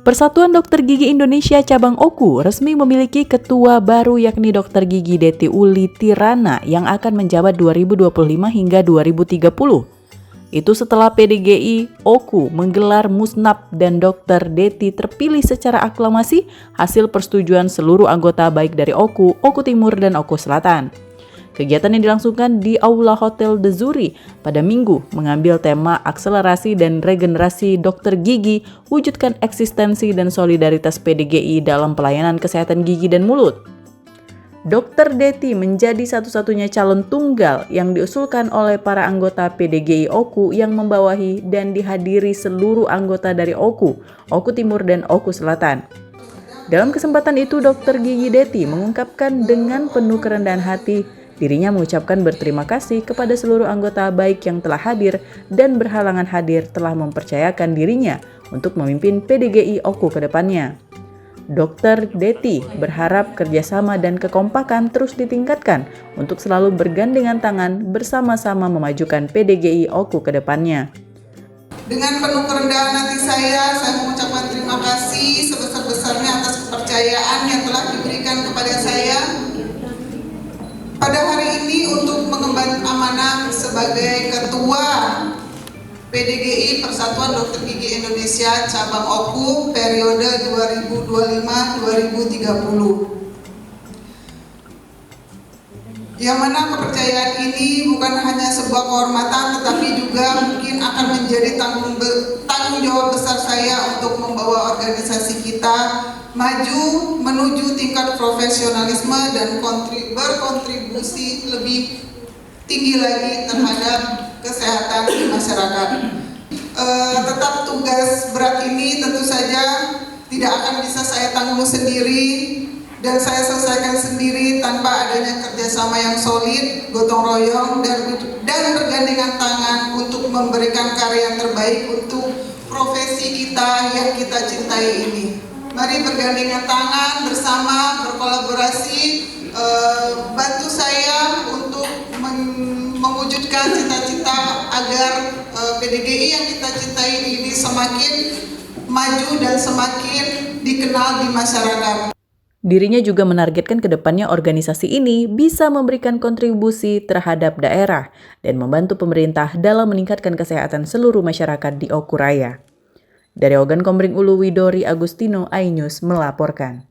Persatuan Dokter Gigi Indonesia Cabang Oku resmi memiliki ketua baru yakni Dr. Gigi Deti Uli Tirana yang akan menjabat 2025 hingga 2030. Itu setelah PDGI Oku menggelar musnab dan Dr. Deti terpilih secara aklamasi hasil persetujuan seluruh anggota baik dari Oku, Oku Timur, dan Oku Selatan. Kegiatan yang dilangsungkan di Aula Hotel The Zuri pada Minggu mengambil tema akselerasi dan regenerasi dokter gigi, wujudkan eksistensi dan solidaritas PDGI dalam pelayanan kesehatan gigi dan mulut. Dr. Deti menjadi satu-satunya calon tunggal yang diusulkan oleh para anggota PDGI Oku yang membawahi dan dihadiri seluruh anggota dari Oku, Oku Timur, dan Oku Selatan. Dalam kesempatan itu, Dr. Gigi Deti mengungkapkan dengan penuh kerendahan hati dirinya mengucapkan berterima kasih kepada seluruh anggota baik yang telah hadir dan berhalangan hadir telah mempercayakan dirinya untuk memimpin PDGI Oku ke depannya. Dr. Deti berharap kerjasama dan kekompakan terus ditingkatkan untuk selalu bergandengan tangan bersama-sama memajukan PDGI Oku ke depannya. Dengan penuh kerendahan hati saya mengucapkan terima kasih sebesar-besarnya atas kepercayaan yang telah diberikan kepada saya pada hari ini untuk mengemban amanah sebagai Ketua PDGI Persatuan Dokter Gigi Indonesia Cabang Oku periode 2025-2030. Yang mana kepercayaan ini bukan hanya sebuah kehormatan tetapi juga mungkin akan menjadi tanggung jawab besar saya untuk membawa organisasi kita maju menuju tingkat profesionalisme dan berkontribusi lebih tinggi lagi terhadap kesehatan di masyarakat. Tetap tugas berat ini tentu saja tidak akan bisa saya tanggung sendiri dan saya selesaikan sendiri tanpa adanya kerjasama yang solid, gotong royong, dan bergandengan tangan untuk memberikan karya yang terbaik untuk profesi kita yang kita cintai ini. Mari bergandengan tangan bersama, berkolaborasi, bantu saya untuk mewujudkan cita-cita agar PDGI yang kita cintai ini semakin maju dan semakin dikenal di masyarakat. Dirinya juga menargetkan ke depannya organisasi ini bisa memberikan kontribusi terhadap daerah dan membantu pemerintah dalam meningkatkan kesehatan seluruh masyarakat di Oku Raya. Dari Ogan Komering Ulu, Widori Agustino, iNews melaporkan.